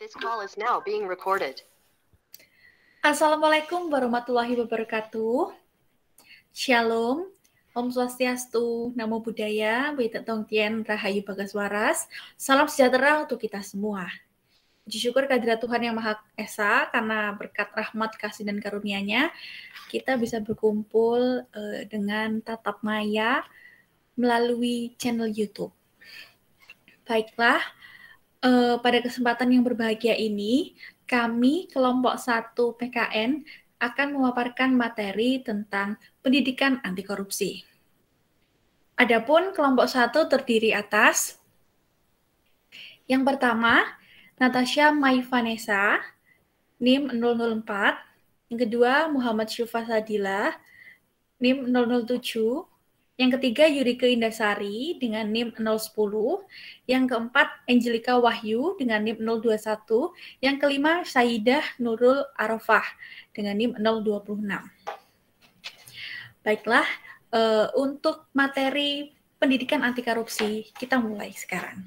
This call is now being recorded. Assalamualaikum warahmatullahi wabarakatuh. Shalom, Om Swastiastu, Namo Buddhaya, Wita Tong Tien, Rahayu Bagas Waras. Salam sejahtera untuk kita semua. Puji syukur kehadirat Tuhan Yang Maha Esa, karena berkat rahmat, kasih, dan karunia-Nya, kita bisa berkumpul dengan tatap maya melalui channel YouTube. Baiklah, pada kesempatan yang berbahagia ini, kami kelompok 1 PKN akan memaparkan materi tentang pendidikan anti korupsi. Adapun kelompok 1 terdiri atas yang pertama, Natasha Mai Vanessa, NIM 004, yang kedua Muhammad Syufa Sadila, NIM 007, yang ketiga Yurike Indasari dengan NIM 010, yang keempat Angelika Wahyu dengan NIM 021, yang kelima Saidah Nurul Arafah dengan NIM 026. Baiklah, untuk materi pendidikan anti korupsi kita mulai sekarang.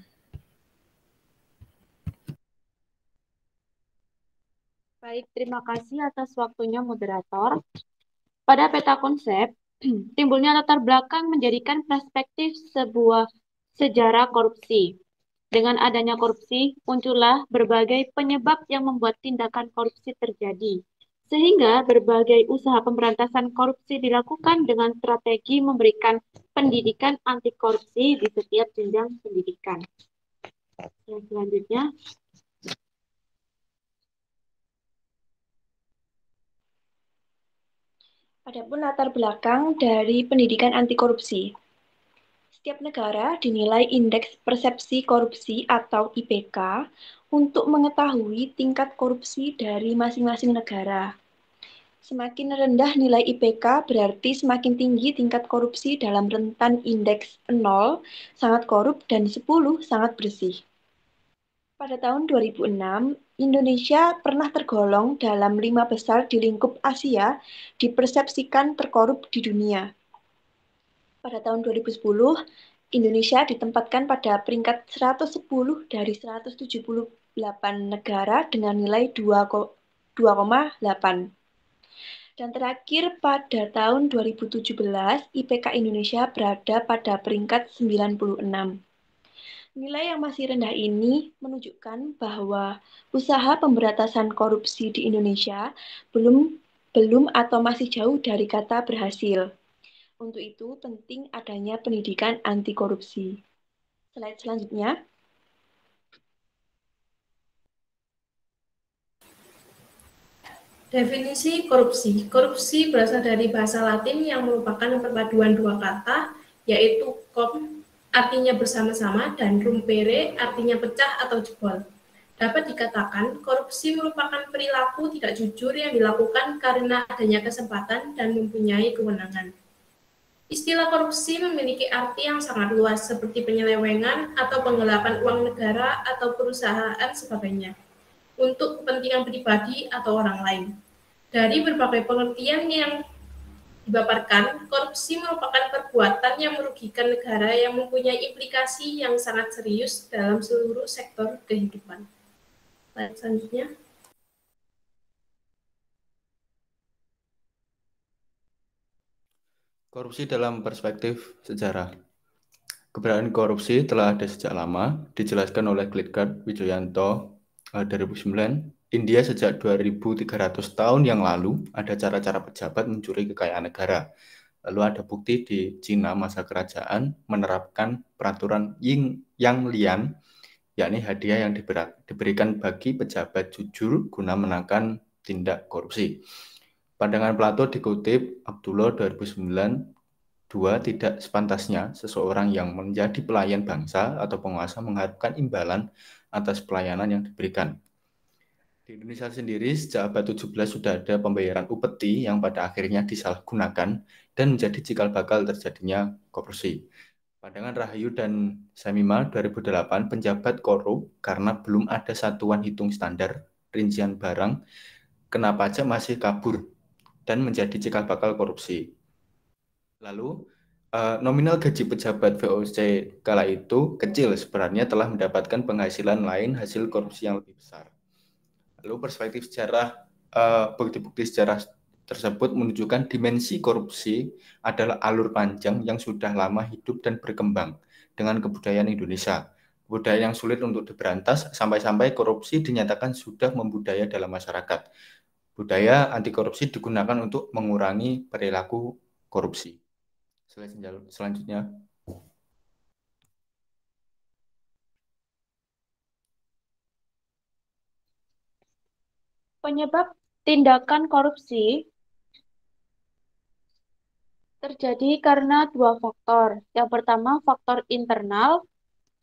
Baik, terima kasih atas waktunya moderator. Pada peta konsep, timbulnya latar belakang menjadikan perspektif sebuah sejarah korupsi. Dengan adanya korupsi, muncullah berbagai penyebab yang membuat tindakan korupsi terjadi. Sehingga berbagai usaha pemberantasan korupsi dilakukan dengan strategi memberikan pendidikan anti korupsi di setiap jenjang pendidikan. Selanjutnya, Adapun latar belakang dari pendidikan anti korupsi. Setiap negara dinilai indeks persepsi korupsi atau IPK untuk mengetahui tingkat korupsi dari masing-masing negara. Semakin rendah nilai IPK berarti semakin tinggi tingkat korupsi dalam rentan indeks 0, sangat korup, dan 10, sangat bersih. Pada tahun 2006, Indonesia pernah tergolong dalam 5 besar di lingkup Asia dipersepsikan terkorup di dunia. Pada tahun 2010, Indonesia ditempatkan pada peringkat 110 dari 178 negara dengan nilai 2,8. Dan terakhir pada tahun 2017, IPK Indonesia berada pada peringkat 96. Nilai yang masih rendah ini menunjukkan bahwa usaha pemberantasan korupsi di Indonesia belum atau masih jauh dari kata berhasil. Untuk itu, penting adanya pendidikan anti korupsi. Slide selanjutnya. Definisi korupsi. Korupsi berasal dari bahasa Latin yang merupakan perpaduan dua kata, yaitu com, artinya bersama-sama, dan rumpere, artinya pecah atau jebol. Dapat dikatakan, korupsi merupakan perilaku tidak jujur yang dilakukan karena adanya kesempatan dan mempunyai kewenangan. Istilah korupsi memiliki arti yang sangat luas, seperti penyelewengan atau penggelapan uang negara atau perusahaan sebagainya, untuk kepentingan pribadi atau orang lain. Dari berbagai pengertian yang dipaparkan, korupsi merupakan perbuatan yang merugikan negara yang mempunyai implikasi yang sangat serius dalam seluruh sektor kehidupan. Selanjutnya. Korupsi dalam perspektif sejarah. Keberadaan korupsi telah ada sejak lama, dijelaskan oleh Glitgard Wijoyanto 2009. India sejak 2300 tahun yang lalu ada cara-cara pejabat mencuri kekayaan negara. Lalu ada bukti di Cina masa kerajaan menerapkan peraturan yang lian, yakni hadiah yang diberikan bagi pejabat jujur guna menekan tindak korupsi. Pandangan Plato dikutip Abdullah 2009, tidak sepantasnya seseorang yang menjadi pelayan bangsa atau penguasa mengharapkan imbalan atas pelayanan yang diberikan. Di Indonesia sendiri, sejak abad 17 sudah ada pembayaran upeti yang pada akhirnya disalahgunakan dan menjadi cikal bakal terjadinya korupsi. Pandangan Rahayu dan Samima 2008, penjabat korup karena belum ada satuan hitung standar rincian barang kena pajak masih kabur dan menjadi cikal bakal korupsi. Lalu, nominal gaji pejabat VOC kala itu kecil, sebenarnya telah mendapatkan penghasilan lain hasil korupsi yang lebih besar. Lalu perspektif sejarah, bukti-bukti sejarah tersebut menunjukkan dimensi korupsi adalah alur panjang yang sudah lama hidup dan berkembang dengan kebudayaan Indonesia. Budaya yang sulit untuk diberantas sampai-sampai korupsi dinyatakan sudah membudaya dalam masyarakat. Budaya anti korupsi digunakan untuk mengurangi perilaku korupsi. Selanjutnya. Penyebab tindakan korupsi terjadi karena dua faktor. Yang pertama, faktor internal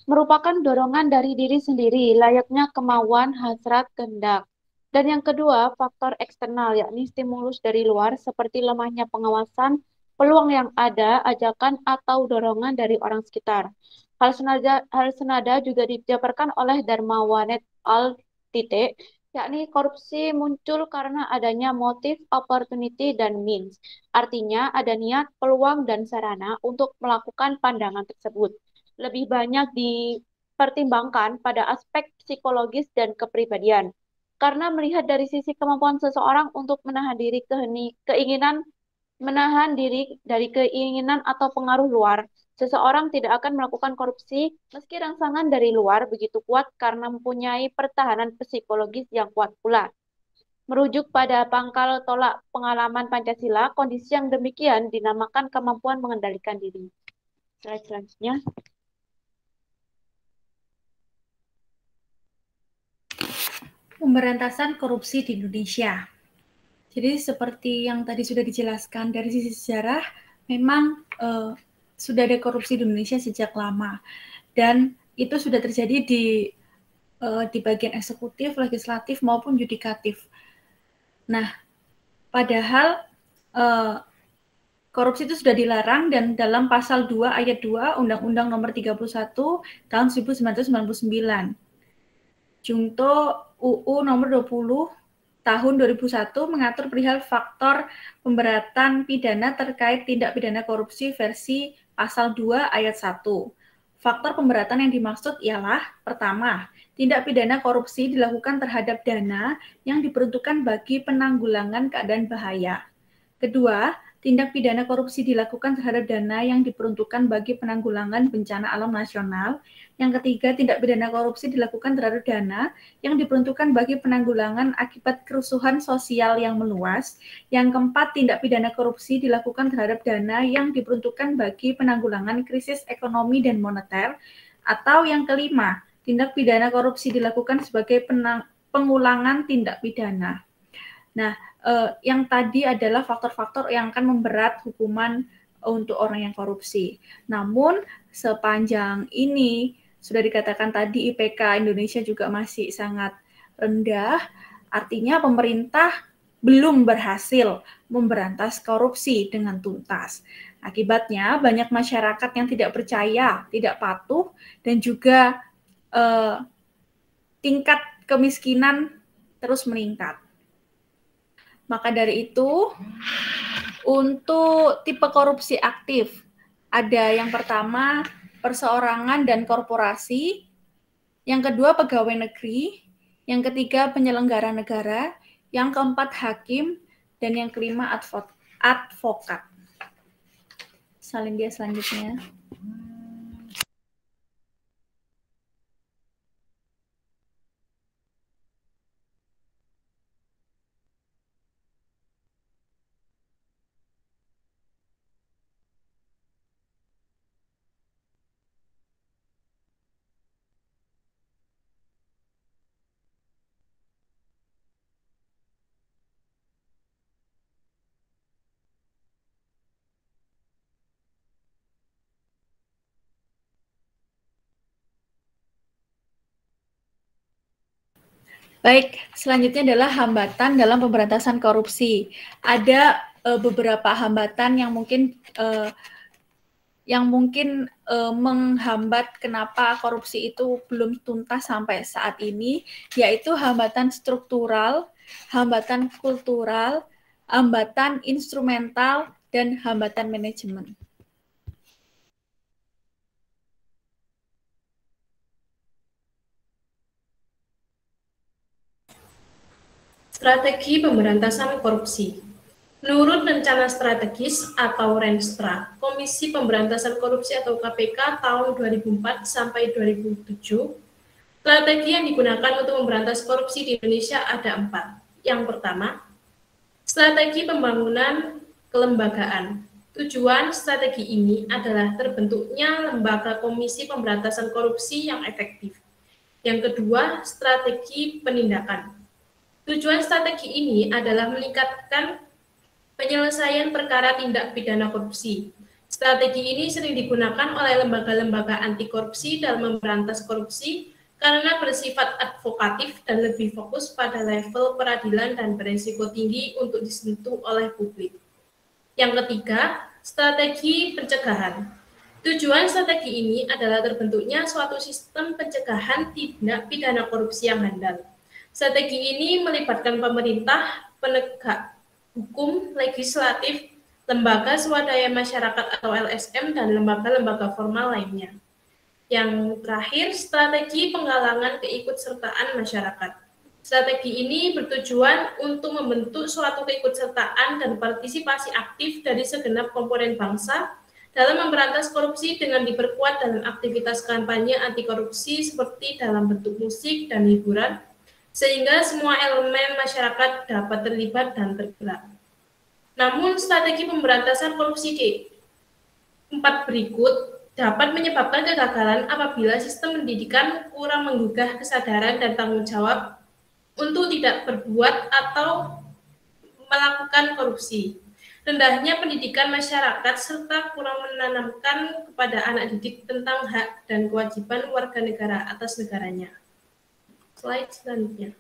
merupakan dorongan dari diri sendiri, layaknya kemauan, hasrat, kehendak. Dan yang kedua, faktor eksternal, yakni stimulus dari luar seperti lemahnya pengawasan, peluang yang ada, ajakan atau dorongan dari orang sekitar. Hal senada juga dijabarkan oleh Darmawan et al. Titik, yakni korupsi muncul karena adanya motif, opportunity, dan means. Artinya ada niat, peluang, dan sarana untuk melakukan pandangan tersebut. Lebih banyak dipertimbangkan pada aspek psikologis dan kepribadian. Karena melihat dari sisi kemampuan seseorang untuk menahan diri dari keinginan atau pengaruh luar, seseorang tidak akan melakukan korupsi meski rangsangan dari luar begitu kuat karena mempunyai pertahanan psikologis yang kuat pula. Merujuk pada pangkal tolak pengalaman Pancasila, kondisi yang demikian dinamakan kemampuan mengendalikan diri. Slide selanjutnya. Pemberantasan korupsi di Indonesia. Jadi seperti yang tadi sudah dijelaskan dari sisi sejarah, memang sudah ada korupsi di Indonesia sejak lama, dan itu sudah terjadi di bagian eksekutif, legislatif maupun yudikatif. Nah, padahal korupsi itu sudah dilarang dan dalam pasal 2 ayat 2 Undang-Undang Nomor 31 tahun 1999. Junto UU Nomor 20 tahun 2001 mengatur perihal faktor pemberatan pidana terkait tindak pidana korupsi versi pasal 2 ayat 1. Faktor pemberatan yang dimaksud ialah, pertama, tindak pidana korupsi dilakukan terhadap dana yang diperuntukkan bagi penanggulangan keadaan bahaya. Kedua, tindak pidana korupsi dilakukan terhadap dana yang diperuntukkan bagi penanggulangan bencana alam nasional. Yang ketiga, tindak pidana korupsi dilakukan terhadap dana yang diperuntukkan bagi penanggulangan akibat kerusuhan sosial yang meluas. Yang keempat, tindak pidana korupsi dilakukan terhadap dana yang diperuntukkan bagi penanggulangan krisis ekonomi dan moneter. Atau yang kelima, tindak pidana korupsi dilakukan sebagai pengulangan tindak pidana. Nah, yang tadi adalah faktor-faktor yang akan memberat hukuman untuk orang yang korupsi. Namun, sepanjang ini sudah dikatakan tadi IPK Indonesia juga masih sangat rendah, artinya pemerintah belum berhasil memberantas korupsi dengan tuntas. Akibatnya, banyak masyarakat yang tidak percaya, tidak patuh, dan juga tingkat kemiskinan terus meningkat. Maka dari itu, untuk tipe korupsi aktif, ada yang pertama perseorangan dan korporasi, yang kedua pegawai negeri, yang ketiga penyelenggara negara, yang keempat hakim, dan yang kelima advokat. Salin dia selanjutnya. Baik, selanjutnya adalah hambatan dalam pemberantasan korupsi. Ada beberapa hambatan yang mungkin menghambat kenapa korupsi itu belum tuntas sampai saat ini, yaitu hambatan struktural, hambatan kultural, hambatan instrumental, dan hambatan manajemen. Strategi pemberantasan korupsi. Menurut Rencana Strategis atau Renstra, Komisi Pemberantasan Korupsi atau KPK tahun 2004 sampai 2007, strategi yang digunakan untuk memberantas korupsi di Indonesia ada 4. Yang pertama, strategi pembangunan kelembagaan. Tujuan strategi ini adalah terbentuknya lembaga Komisi Pemberantasan Korupsi yang efektif. Yang kedua, strategi penindakan. Tujuan strategi ini adalah meningkatkan penyelesaian perkara tindak pidana korupsi. Strategi ini sering digunakan oleh lembaga-lembaga anti korupsi dalam memberantas korupsi karena bersifat advokatif dan lebih fokus pada level peradilan dan beresiko tinggi untuk disentuh oleh publik. Yang ketiga, strategi pencegahan. Tujuan strategi ini adalah terbentuknya suatu sistem pencegahan tindak pidana korupsi yang handal. Strategi ini melibatkan pemerintah, penegak hukum, legislatif, lembaga swadaya masyarakat atau LSM, dan lembaga-lembaga formal lainnya. Yang terakhir, strategi penggalangan keikutsertaan masyarakat. Strategi ini bertujuan untuk membentuk suatu keikutsertaan dan partisipasi aktif dari segenap komponen bangsa dalam memberantas korupsi dengan diperkuat dalam aktivitas kampanye anti korupsi seperti dalam bentuk musik dan hiburan, sehingga semua elemen masyarakat dapat terlibat dan tergerak. Namun, strategi pemberantasan korupsi D4 berikut dapat menyebabkan kegagalan apabila sistem pendidikan kurang menggugah kesadaran dan tanggung jawab untuk tidak berbuat atau melakukan korupsi. Rendahnya pendidikan masyarakat serta kurang menanamkan kepada anak didik tentang hak dan kewajiban warga negara atas negaranya. Slide selanjutnya.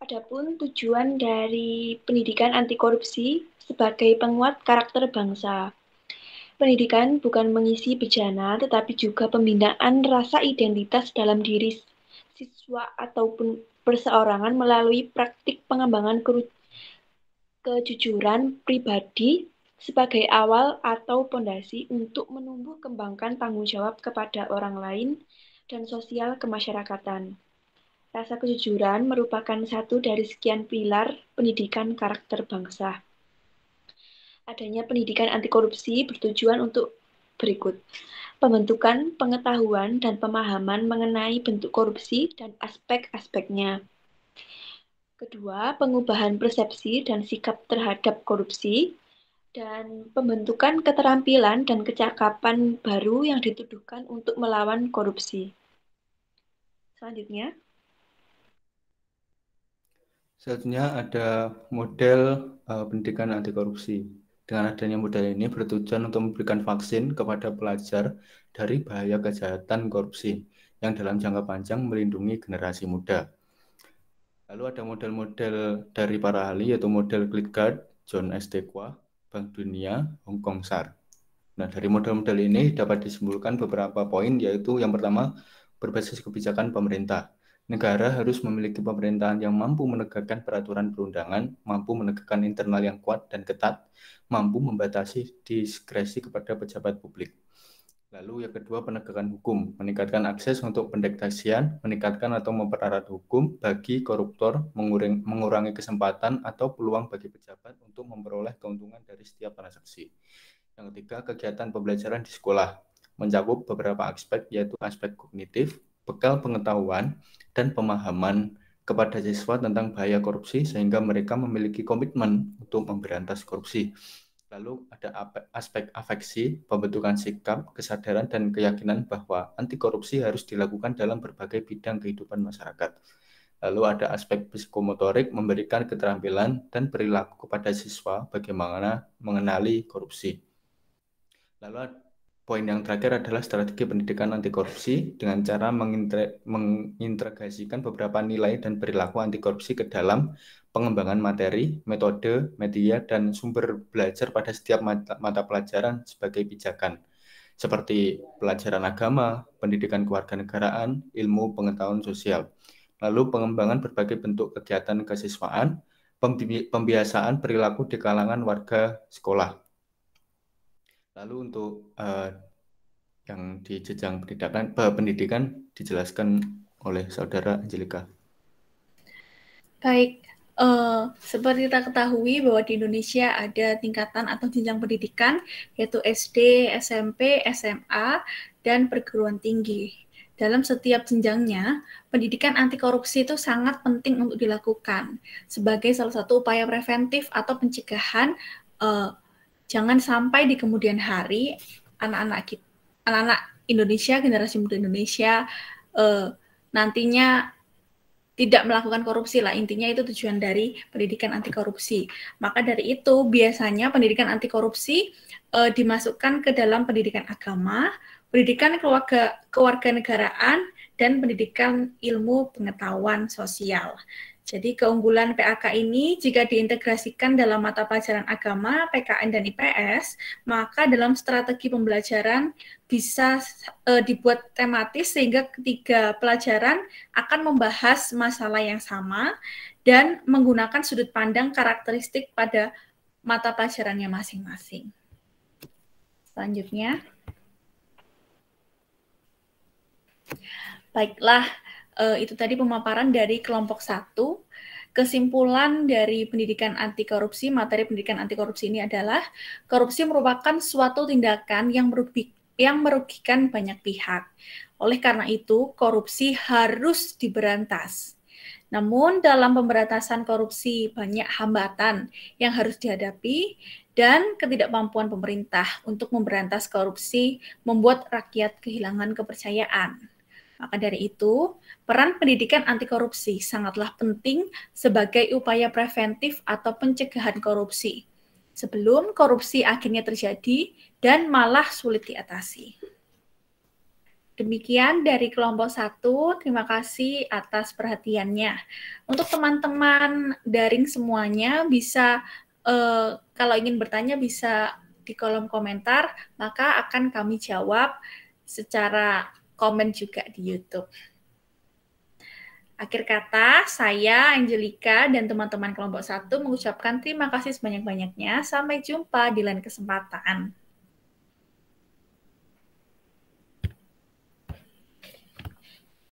Adapun tujuan dari pendidikan anti korupsi sebagai penguat karakter bangsa. Pendidikan bukan mengisi bejana, tetapi juga pembinaan rasa identitas dalam diri siswa ataupun perseorangan melalui praktik pengembangan kejujuran pribadi sebagai awal atau pondasi untuk menumbuh kembangkan tanggung jawab kepada orang lain dan sosial kemasyarakatan. Rasa kejujuran merupakan satu dari sekian pilar pendidikan karakter bangsa. Adanya pendidikan anti korupsi bertujuan untuk berikut: pembentukan pengetahuan dan pemahaman mengenai bentuk korupsi dan aspek-aspeknya. Kedua, pengubahan persepsi dan sikap terhadap korupsi, dan pembentukan keterampilan dan kecakapan baru yang dituduhkan untuk melawan korupsi. Selanjutnya ada model pendidikan anti korupsi. Dengan adanya model ini bertujuan untuk memberikan vaksin kepada pelajar dari bahaya kejahatan korupsi yang dalam jangka panjang melindungi generasi muda. Lalu ada model-model dari para ahli, yaitu model Glickard, John S. Dequa, Bank Dunia, Hong Kong SAR. Nah, dari model-model ini dapat disimpulkan beberapa poin, yaitu yang pertama, berbasis kebijakan pemerintah. Negara harus memiliki pemerintahan yang mampu menegakkan peraturan perundangan, mampu menegakkan internal yang kuat dan ketat, mampu membatasi diskresi kepada pejabat publik. Lalu yang kedua, penegakan hukum, meningkatkan akses untuk pendeteksian, meningkatkan atau mempererat hukum bagi koruptor, mengurangi kesempatan atau peluang bagi pejabat untuk memperoleh keuntungan dari setiap transaksi. Yang ketiga, kegiatan pembelajaran di sekolah, mencakup beberapa aspek, yaitu aspek kognitif, bekal pengetahuan, dan pemahaman kepada siswa tentang bahaya korupsi sehingga mereka memiliki komitmen untuk memberantas korupsi. Lalu ada aspek afeksi, pembentukan sikap, kesadaran, dan keyakinan bahwa anti korupsi harus dilakukan dalam berbagai bidang kehidupan masyarakat. Lalu ada aspek psikomotorik, memberikan keterampilan dan perilaku kepada siswa bagaimana mengenali korupsi. Lalu poin yang terakhir adalah strategi pendidikan anti korupsi dengan cara mengintegrasikan beberapa nilai dan perilaku anti korupsi ke dalam pengembangan materi, metode, media, dan sumber belajar pada setiap mata pelajaran sebagai pijakan, seperti pelajaran agama, pendidikan kewarganegaraan, ilmu pengetahuan sosial. Lalu pengembangan berbagai bentuk kegiatan kesiswaan, pembiasaan perilaku di kalangan warga sekolah. Lalu untuk yang di jenjang pendidikan dijelaskan oleh Saudara Angelika. Baik, seperti kita ketahui bahwa di Indonesia ada tingkatan atau jenjang pendidikan yaitu SD, SMP, SMA, dan perguruan tinggi. Dalam setiap jenjangnya, pendidikan anti korupsi itu sangat penting untuk dilakukan sebagai salah satu upaya preventif atau pencegahan jangan sampai di kemudian hari anak-anak Indonesia, generasi muda Indonesia nantinya tidak melakukan korupsi lah, intinya itu tujuan dari pendidikan anti korupsi. Maka dari itu biasanya pendidikan anti korupsi dimasukkan ke dalam pendidikan agama, pendidikan kewarganegaraan, dan pendidikan ilmu pengetahuan sosial. Jadi keunggulan PAK ini jika diintegrasikan dalam mata pelajaran agama, PKN, dan IPS, maka dalam strategi pembelajaran bisa dibuat tematis sehingga ketiga pelajaran akan membahas masalah yang sama dan menggunakan sudut pandang karakteristik pada mata pelajarannya masing-masing. Selanjutnya. Baiklah, itu tadi pemaparan dari kelompok 1. Kesimpulan dari pendidikan anti korupsi, materi pendidikan anti korupsi ini adalah korupsi merupakan suatu tindakan yang merugikan banyak pihak. Oleh karena itu, korupsi harus diberantas. Namun dalam pemberantasan korupsi banyak hambatan yang harus dihadapi dan ketidakmampuan pemerintah untuk memberantas korupsi membuat rakyat kehilangan kepercayaan. Maka dari itu, peran pendidikan anti korupsi sangatlah penting sebagai upaya preventif atau pencegahan korupsi, sebelum korupsi akhirnya terjadi dan malah sulit diatasi. Demikian dari kelompok 1, terima kasih atas perhatiannya. Untuk teman-teman daring semuanya bisa, kalau ingin bertanya bisa di kolom komentar, maka akan kami jawab secara komen juga di YouTube. Akhir kata, saya, Angelika, dan teman-teman kelompok 1 mengucapkan terima kasih sebanyak-banyaknya. Sampai jumpa di lain kesempatan.